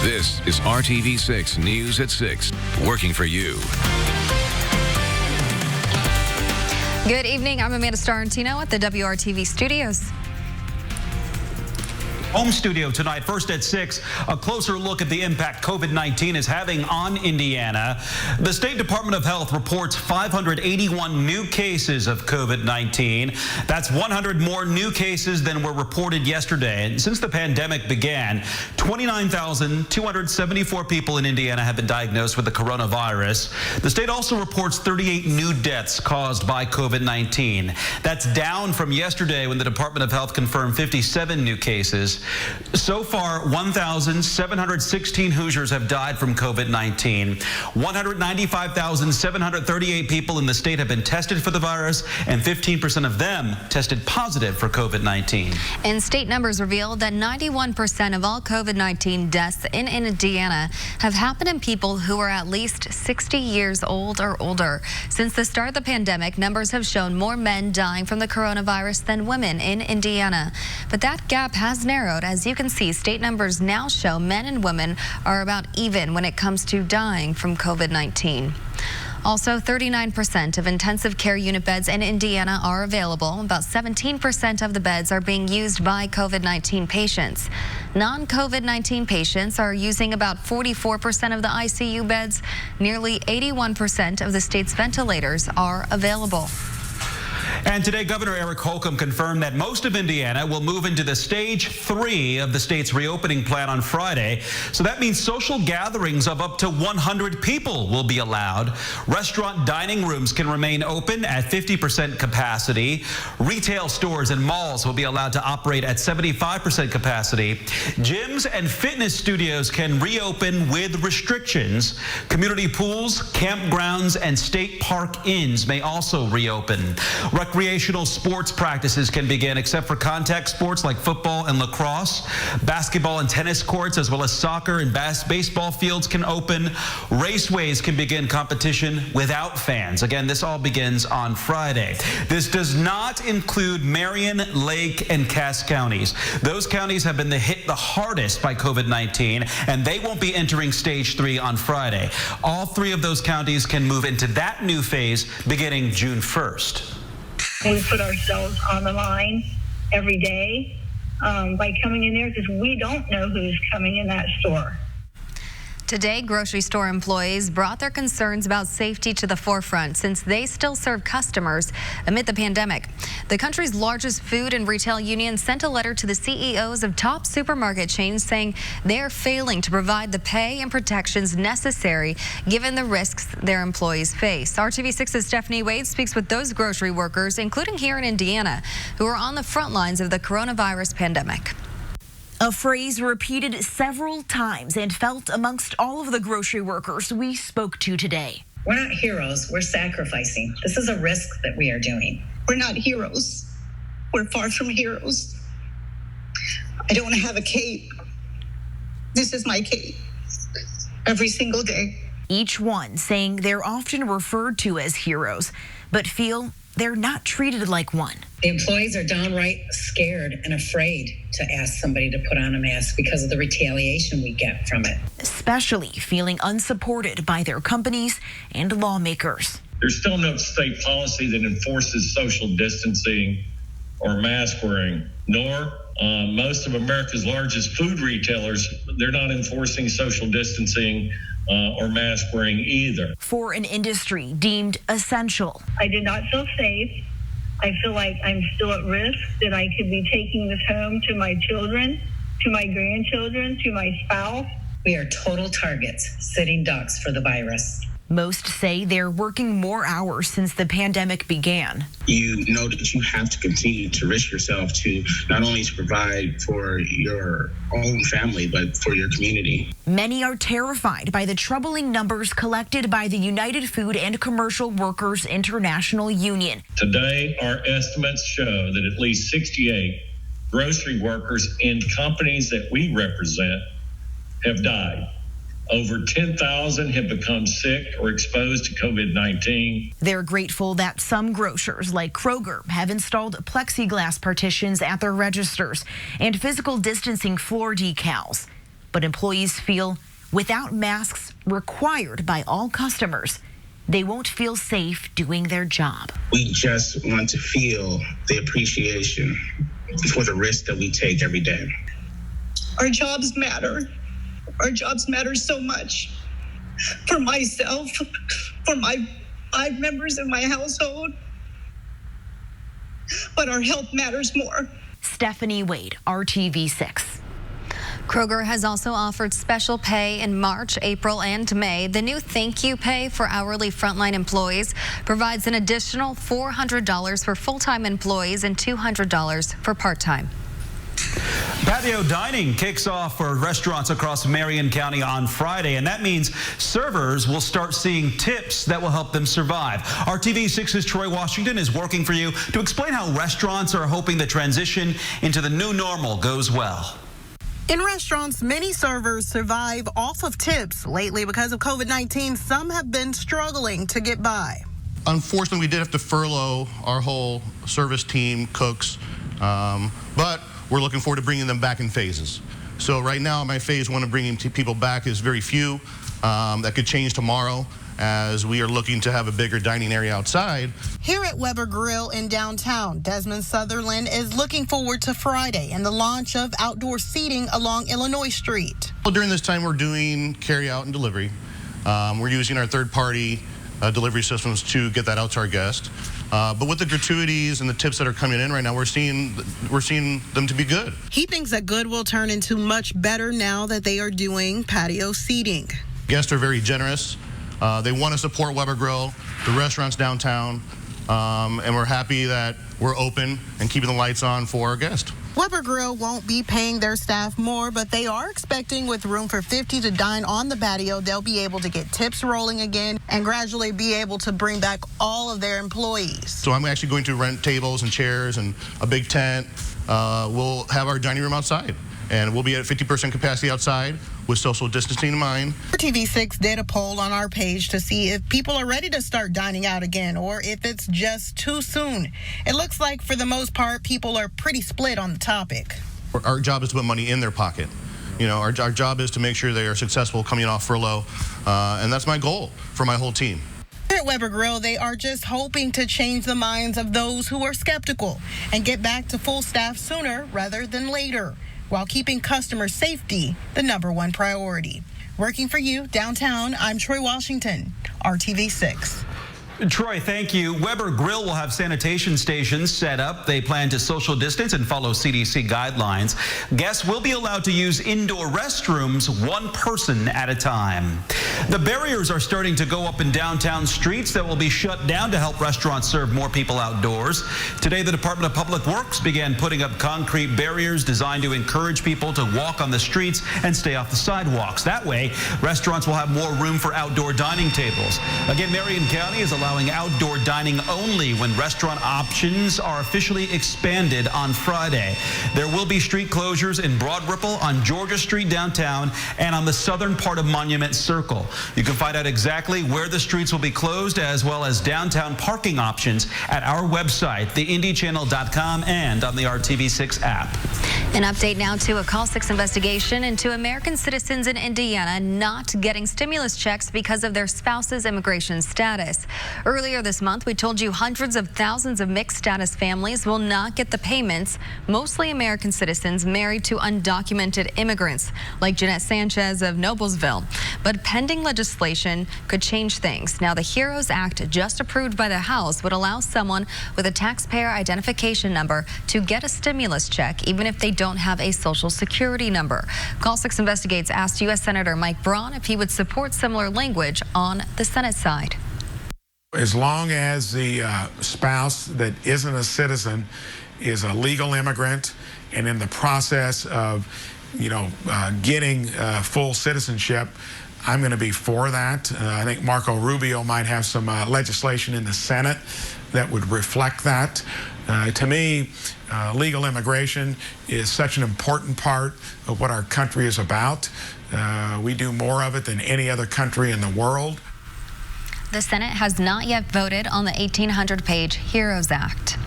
This is RTV6 News at 6, working for you. Good evening. I'm Amanda Starantino at the WRTV studios. Home studio tonight, first at 6, a closer look at the impact COVID-19 is having on Indiana. The State Department of Health reports 581 new cases of COVID-19. That's 100 more new cases than were reported yesterday. And since the pandemic began, 29,274 people in Indiana have been diagnosed with the coronavirus. The state also reports 38 new deaths caused by COVID-19. That's down from yesterday when the Department of Health confirmed 57 new cases. So far, 1,716 Hoosiers have died from COVID-19. 195,738 people in the state have been tested for the virus, and 15% of them tested positive for COVID-19. And state numbers revealed that 91% of all COVID-19 deaths in Indiana have happened in people who are at least 60 years old or older. Since the start of the pandemic, numbers have shown more men dying from the coronavirus than women in Indiana. But that gap has narrowed. As you can see, state numbers now show men and women are about even when it comes to dying from COVID-19. Also, 39% of intensive care unit beds in Indiana are available. About 17% of the beds are being used by COVID-19 patients. Non-COVID-19 patients are using about 44% of the ICU beds. Nearly 81% of the state's ventilators are available. And today, Governor Eric Holcomb confirmed that most of Indiana will move into the stage 3 of the state's reopening plan on Friday. So that means social gatherings of up to 100 people will be allowed. Restaurant dining rooms can remain open at 50% capacity. Retail stores and malls will be allowed to operate at 75% capacity. Gyms and fitness studios can reopen with restrictions. Community pools, campgrounds, and state park inns may also reopen. Recreational sports practices can begin except for contact sports like football and lacrosse. Basketball and tennis courts, as well as soccer and baseball fields, can open. Raceways can begin competition without fans. Again, this all begins on Friday. This does not include Marion, Lake, and Cass counties. Those counties have been hit the hardest by COVID-19, and they won't be entering stage 3 on Friday. All 3 of those counties can move into that new phase beginning June 1st. We put ourselves on the line every day by coming in there because we don't know who's coming in that store. Today, grocery store employees brought their concerns about safety to the forefront since they still serve customers amid the pandemic. The country's largest food and retail union sent a letter to the CEOs of top supermarket chains saying they're failing to provide the pay and protections necessary given the risks their employees face. RTV6's Stephanie Wade speaks with those grocery workers, including here in Indiana, who are on the front lines of the coronavirus pandemic. A phrase repeated several times and felt amongst all of the grocery workers we spoke to today. We're not heroes, we're sacrificing. This is a risk that we are doing. We're not heroes. We're far from heroes. I don't want to have a cape. This is my cape every single day. Each one saying they're often referred to as heroes, but feel they're not treated like one. The employees are downright scared and afraid to ask somebody to put on a mask because of the retaliation we get from it. Especially feeling unsupported by their companies and lawmakers. There's still no state policy that enforces social distancing or mask wearing, nor most of America's largest food retailers, they're not enforcing social distancing or mask wearing either. For an industry deemed essential. I did not feel safe. I feel like I'm still at risk, that I could be taking this home to my children, to my grandchildren, to my spouse. We are total targets, sitting ducks for the virus. Most say they're working more hours since the pandemic began. You know that you have to continue to risk yourself to not only to provide for your own family, but for your community. Many are terrified by the troubling numbers collected by the United Food and Commercial Workers International Union. Today, our estimates show that at least 68 grocery workers in companies that we represent have died. Over 10,000 have become sick or exposed to COVID-19. They're grateful that some grocers like Kroger have installed plexiglass partitions at their registers and physical distancing floor decals. But employees feel without masks required by all customers, they won't feel safe doing their job. We just want to feel the appreciation for the risk that we take every day. Our jobs matter. Our jobs matter so much. For myself, for my 5 members in my household, but our health matters more. Stephanie Wade, RTV6. Kroger has also offered special pay in March, April, and May. The new thank you pay for hourly frontline employees provides an additional $400 for full-time employees and $200 for part-time. Patio dining kicks off for restaurants across Marion County on Friday, and that means servers will start seeing tips that will help them survive. RTV6's Troy Washington is working for you to explain how restaurants are hoping the transition into the new normal goes well. In restaurants, many servers survive off of tips. Lately, because of COVID-19, some have been struggling to get by. Unfortunately, we did have to furlough our whole service team, cooks, but we're looking forward to bringing them back in phases. So right now, my phase 1 of bringing people back is very few. That could change tomorrow, as we are looking to have a bigger dining area outside. Here at Weber Grill in downtown, Desmond Sutherland is looking forward to Friday and the launch of outdoor seating along Illinois Street. Well, during this time, we're doing carry out and delivery. We're using our third-party delivery systems to get that out to our guests. But with the gratuities and the tips that are coming in right now, we're seeing them to be good. He thinks that good will turn into much better now that they are doing patio seating. Guests are very generous. They want to support Weber Grill, the restaurants downtown, and we're happy that we're open and keeping the lights on for our guests. Weber Grill won't be paying their staff more, but they are expecting with room for 50 to dine on the patio, they'll be able to get tips rolling again and gradually be able to bring back all of their employees. So I'm actually going to rent tables and chairs and a big tent. We'll have our dining room outside, and we'll be at 50% capacity outside with social distancing in mind. RTV6 did a poll on our page to see if people are ready to start dining out again or if it's just too soon. It looks like for the most part, people are pretty split on the topic. Our job is to put money in their pocket. You know, our job is to make sure they are successful coming off furlough, and that's my goal for my whole team. Here at Weber Grill, they are just hoping to change the minds of those who are skeptical and get back to full staff sooner rather than later, while keeping customer safety the #1 priority. Working for you downtown, I'm Troy Washington, RTV6. Troy, thank you. Weber Grill will have sanitation stations set up. They plan to social distance and follow CDC guidelines. Guests will be allowed to use indoor restrooms, 1 person at a time. The barriers are starting to go up in downtown streets that will be shut down to help restaurants serve more people outdoors. Today, the Department of Public Works began putting up concrete barriers designed to encourage people to walk on the streets and stay off the sidewalks. That way, restaurants will have more room for outdoor dining tables. Again, Marion County is allowing outdoor dining only when restaurant options are officially expanded on Friday. There will be street closures in Broad Ripple, on Georgia Street downtown, and on the southern part of Monument Circle. You can find out exactly where the streets will be closed, as well as downtown parking options at our website, theindychannel.com, and on the RTV6 app. An update now to a Call 6 investigation into American citizens in Indiana not getting stimulus checks because of their spouse's immigration status. Earlier this month, we told you hundreds of thousands of mixed status families will not get the payments, mostly American citizens married to undocumented immigrants, like Jeanette Sanchez of Noblesville. But pending legislation could change things. Now, the HEROES Act, just approved by the House, would allow someone with a taxpayer identification number to get a stimulus check, even if they don't have a Social Security number. Call 6 Investigates asked U.S. Senator Mike Braun if he would support similar language on the Senate side. As long as the spouse that isn't a citizen is a legal immigrant and in the process of, getting full citizenship, I'm going to be for that. I think Marco Rubio might have some legislation in the Senate that would reflect that. To me, legal immigration is such an important part of what our country is about. We do more of it than any other country in the world. The Senate has not yet voted on the 1,800-page HEROES Act.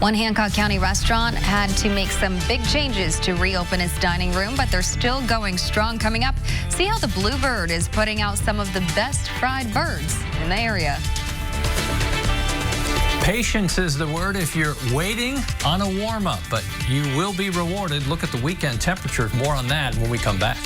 One Hancock County restaurant had to make some big changes to reopen its dining room, but they're still going strong. Coming up, see how the Bluebird is putting out some of the best fried birds in the area. Patience is the word if you're waiting on a warm-up, but you will be rewarded. Look at the weekend temperature. More on that when we come back.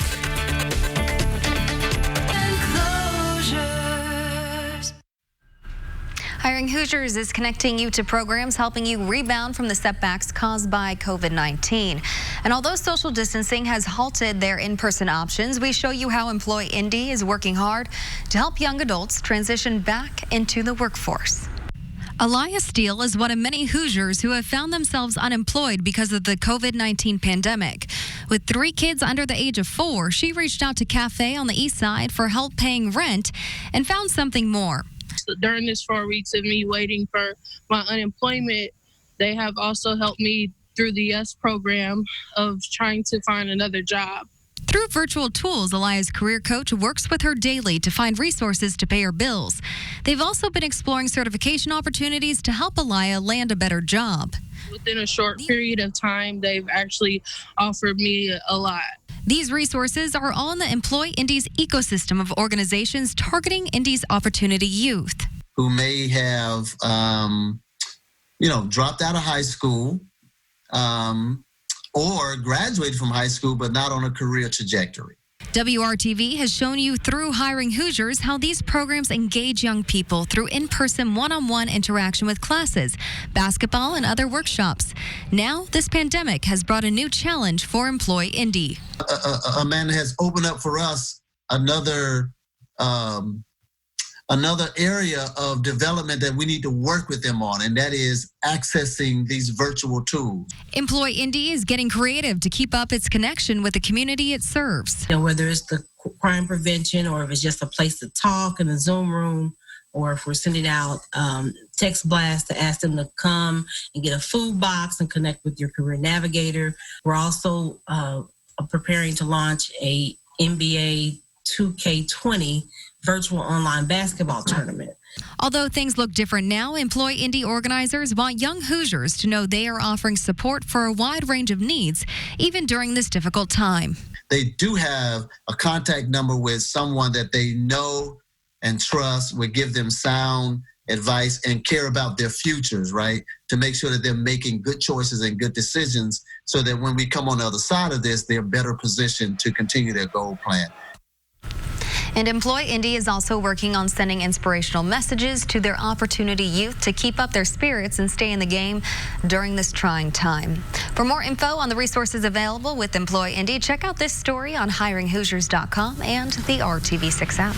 Hiring Hoosiers is connecting you to programs helping you rebound from the setbacks caused by COVID-19. And although social distancing has halted their in-person options, we show you how Employ Indy is working hard to help young adults transition back into the workforce. Aliyah Steele is one of many Hoosiers who have found themselves unemployed because of the COVID-19 pandemic. With 3 kids under the age of 4, she reached out to Cafe on the east side for help paying rent and found something more. During this 4 weeks of me waiting for my unemployment, they have also helped me through the YES program of trying to find another job. Through virtual tools, Aliyah's career coach works with her daily to find resources to pay her bills. They've also been exploring certification opportunities to help Aliyah land a better job. Within a short period of time, they've actually offered me a lot. These resources are all in the Employ Indy's ecosystem of organizations targeting Indy's opportunity youth. Who may have, dropped out of high school or graduated from high school, but not on a career trajectory. WRTV has shown you through Hiring Hoosiers how these programs engage young people through in-person one-on-one interaction with classes, basketball, and other workshops. Now, this pandemic has brought a new challenge for Employ Indy. Amanda has opened up for us another area of development that we need to work with them on, and that is accessing these virtual tools. Employ Indy is getting creative to keep up its connection with the community it serves. Whether it's the crime prevention or if it's just a place to talk in the Zoom room, or if we're sending out text blasts to ask them to come and get a food box and connect with your career navigator. We're also preparing to launch a NBA 2K20 virtual online basketball tournament. Although things look different now, Employ Indy organizers want young Hoosiers to know they are offering support for a wide range of needs, even during this difficult time. They do have a contact number with someone that they know and trust, would give them sound advice and care about their futures, right? To make sure that they're making good choices and good decisions so that when we come on the other side of this, they're better positioned to continue their goal plan. And Employ Indy is also working on sending inspirational messages to their opportunity youth to keep up their spirits and stay in the game during this trying time. For more info on the resources available with Employ Indy, check out this story on hiringhoosiers.com and the RTV6 app.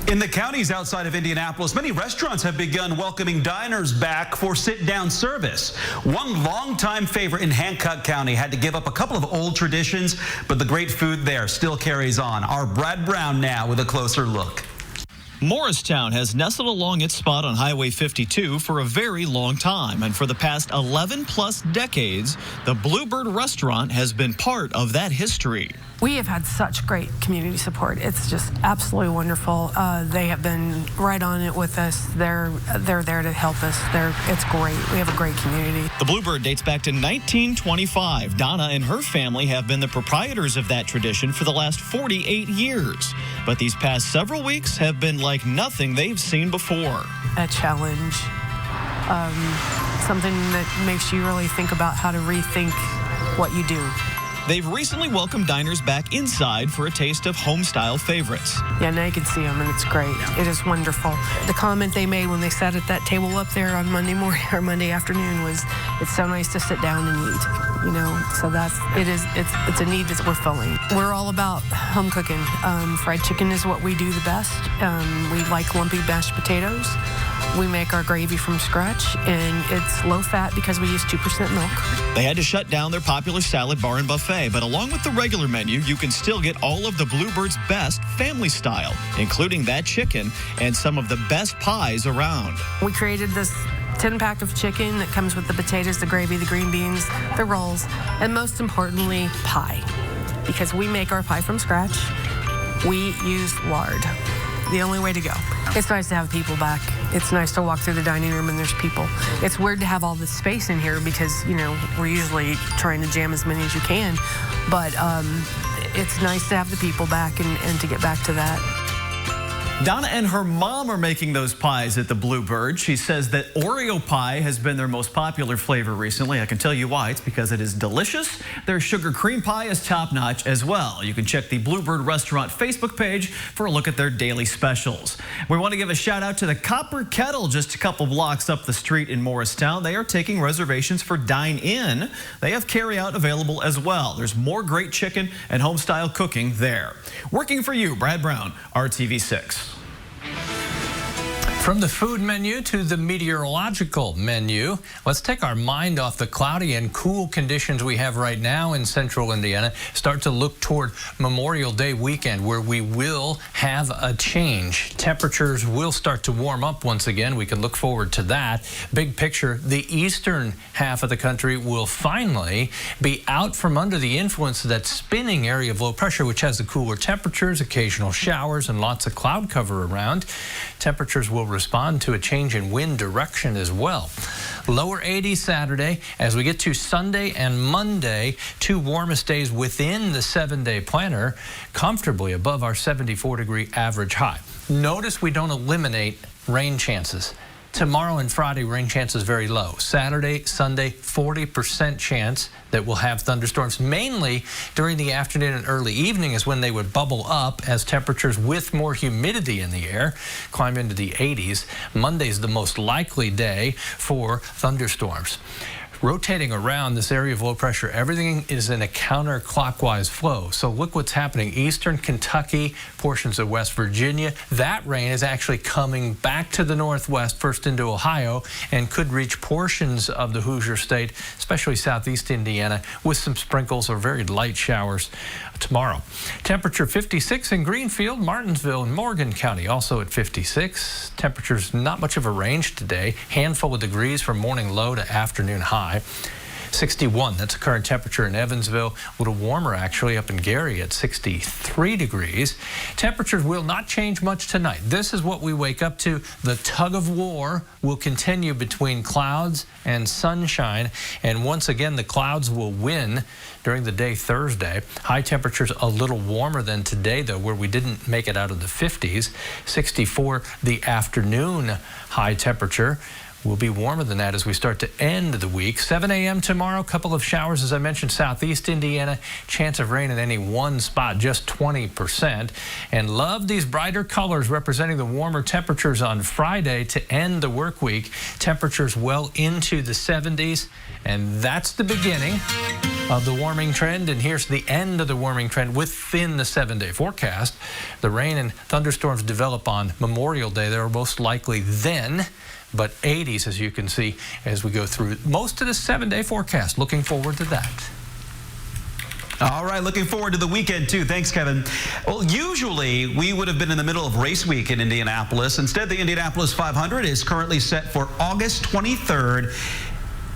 In the counties outside of Indianapolis, many restaurants have begun welcoming diners back for sit-down service. One longtime favorite in Hancock County had to give up a couple of old traditions, but the great food there still carries on. Our Brad Brown now with a closer look. Morristown has nestled along its spot on Highway 52 for a very long time, and for the past 11-plus decades, the Bluebird restaurant has been part of that history. We have had such great community support. It's just absolutely wonderful. They have been right on it with us. They're there to help us. It's great. We have a great community. The Bluebird dates back to 1925. Donna and her family have been the proprietors of that tradition for the last 48 years. But these past several weeks have been like nothing they've seen before. A challenge, something that makes you really think about how to rethink what you do. They've recently welcomed diners back inside for a taste of home-style favorites. Yeah, now you can see them, and it's great. It is wonderful. The comment they made when they sat at that table up there on Monday morning or Monday afternoon was, "It's so nice to sit down and eat." You know, so it's a need that we're filling. We're all about home cooking. Fried chicken is what we do the best. We like lumpy mashed potatoes. We make our gravy from scratch, and it's low fat because we use 2% milk. They had to shut down their popular salad bar and buffet, but along with the regular menu, you can still get all of the Bluebird's best family style, including that chicken and some of the best pies around. We created this 10-pack of chicken that comes with the potatoes, the gravy, the green beans, the rolls, and most importantly, pie. Because we make our pie from scratch, we use lard. the only way to go. It's nice to have people back. It's nice to walk through the dining room and there's people. It's weird to have all this space in here because, you know, we're usually trying to jam as many as you can. But it's nice to have the people back and to get back to that. Donna and her mom are making those pies at the Bluebird. She says that Oreo pie has been their most popular flavor recently. I can tell you why. It's because it is delicious. Their sugar cream pie is top-notch as well. You can check the Bluebird Restaurant Facebook page for a look at their daily specials. We want to give a shout-out to the Copper Kettle just a couple blocks up the street in Morristown. They are taking reservations for dine-in. They have carry-out available as well. There's more great chicken and home-style cooking there. Working for you, Brad Brown, RTV6. From the food menu to the meteorological menu, let's take our mind off the cloudy and cool conditions we have right now in central Indiana. Start to look toward Memorial Day weekend, where we will have a change. Temperatures will start to warm up once again. We can look forward to that. Big picture, the eastern half of the country will finally be out from under the influence of that spinning area of low pressure, which has the cooler temperatures, occasional showers, and lots of cloud cover around. Temperatures will respond to a change in wind direction as well. Lower 80s Saturday. As we get to Sunday and Monday, two warmest days within the 7-day planner, comfortably above our 74-degree average high. Notice we don't eliminate rain chances. Tomorrow and Friday, rain chances very low. Saturday, Sunday, 40% chance that we'll have thunderstorms. Mainly during the afternoon and early evening is when they would bubble up as temperatures with more humidity in the air climb into the 80s. Monday's the most likely day for thunderstorms. Rotating around this area of low pressure, everything is in a counterclockwise flow. So look what's happening. Eastern Kentucky, portions of West Virginia. That rain is actually coming back to the northwest, first into Ohio, and could reach portions of the Hoosier State, especially southeast Indiana, with some sprinkles or very light showers tomorrow. Temperature 56 in Greenfield, Martinsville, and Morgan County, also at 56. Temperatures not much of a range today. Handful of degrees from morning low to afternoon high. 61, that's the current temperature in Evansville. A little warmer actually up in Gary at 63 degrees. Temperatures will not change much tonight. This is what we wake up to. The tug of war will continue between clouds and sunshine. And once again, the clouds will win during the day Thursday. High temperatures a little warmer than today, though, where we didn't make it out of the 50s. 64 the afternoon high temperature. Will be warmer than that as we start to end the week. 7 a.m. tomorrow, couple of showers, as I mentioned, southeast Indiana. Chance of rain in any one spot, just 20%. And love these brighter colors representing the warmer temperatures on Friday to end the work week. Temperatures well into the 70s. And that's the beginning of the warming trend. And here's the end of the warming trend within the 7-day forecast. The rain and thunderstorms develop on Memorial Day. They're most likely then. But 80s, as you can see, as we go through most of the 7-day forecast. Looking forward to that. All right, looking forward to the weekend, too. Thanks, Kevin. Well, usually we would have been in the middle of race week in Indianapolis. Instead, the Indianapolis 500 is currently set for August 23rd.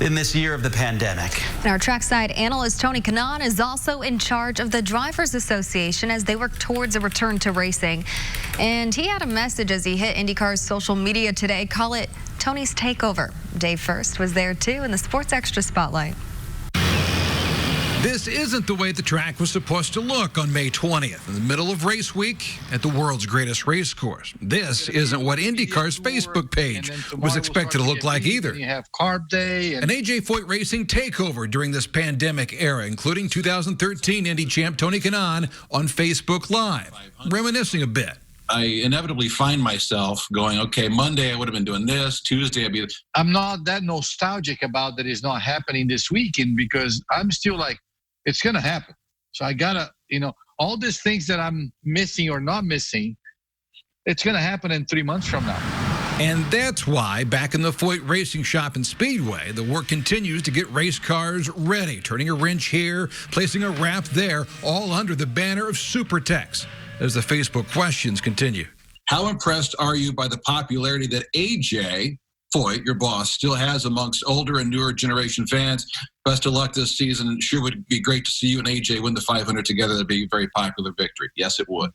In this year of the pandemic. And our trackside analyst Tony Kanaan is also in charge of the Drivers Association as they work towards a return to racing. And he had a message as he hit IndyCar's social media today. Call it Tony's Takeover. Dave First was there too in the Sports Extra Spotlight. This isn't the way the track was supposed to look on May 20th, in the middle of race week at the world's greatest race course. This isn't what IndyCar's Facebook page was expected to look like either. You have Carb Day. An AJ Foyt Racing takeover during this pandemic era, including 2013 Indy champ Tony Kanaan on Facebook Live, reminiscing a bit. I inevitably find myself going, okay, Monday I would have been doing this, Tuesday I'd be... I'm not that nostalgic about that it's not happening this weekend because I'm still like, it's going to happen. So I got to, all these things that I'm missing or not missing, it's going to happen in 3 months from now. And that's why back in the Foyt Racing Shop and Speedway, the work continues to get race cars ready, turning a wrench here, placing a wrap there, all under the banner of SuperTex, as the Facebook questions continue. How impressed are you by the popularity that AJ Foyt, your boss, still has amongst older and newer generation fans? Best of luck this season. Sure would be great to see you and AJ win the 500 together. That'd be a very popular victory. Yes, it would.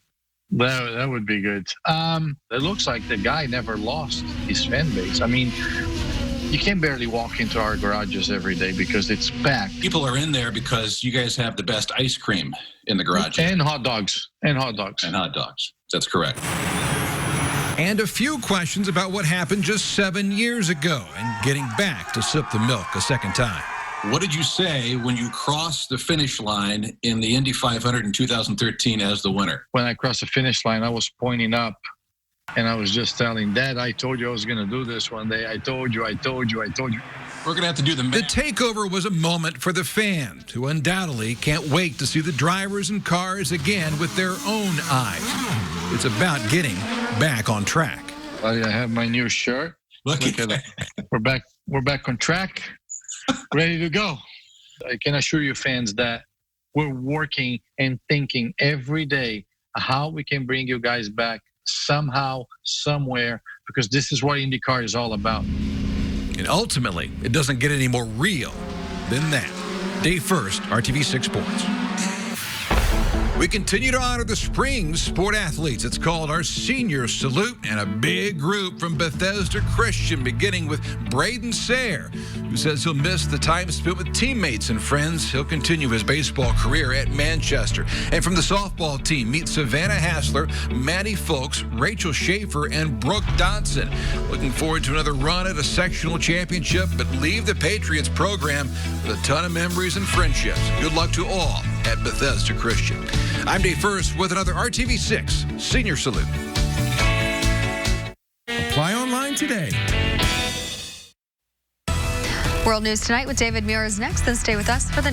That would be good. It looks like the guy never lost his fan base. I mean, you can barely walk into our garages every day because it's packed. People are in there because you guys have the best ice cream in the garage. And hot dogs. And hot dogs. And hot dogs. That's correct. And a few questions about what happened just 7 years ago and getting back to sip the milk a second time. What did you say when you crossed the finish line in the Indy 500 in 2013 as the winner? When I crossed the finish line, I was pointing up, and I was just telling Dad, I told you I was going to do this one day. I told you. We're going to have to do the The takeover was a moment for the fans, who undoubtedly can't wait to see the drivers and cars again with their own eyes. It's about getting back on track. I have my new shirt. Look at it. We're back on track. Ready to go. I can assure you, fans, that we're working and thinking every day how we can bring you guys back somehow, somewhere, because this is what IndyCar is all about. And ultimately, it doesn't get any more real than that. Dave First, RTV6 Sports. We continue to honor the spring sport athletes. It's called our Senior Salute, and a big group from Bethesda Christian, beginning with Braden Sayre, who says he'll miss the time spent with teammates and friends. He'll continue his baseball career at Manchester. And from the softball team, meet Savannah Hassler, Maddie Folks, Rachel Schaefer, and Brooke Dodson. Looking forward to another run at a sectional championship, but leave the Patriots program with a ton of memories and friendships. Good luck to all at Bethesda Christian. I'm Dave First with another RTV6 Senior Salute. Apply online today. World News Tonight with David Muir is next. Then stay with us for the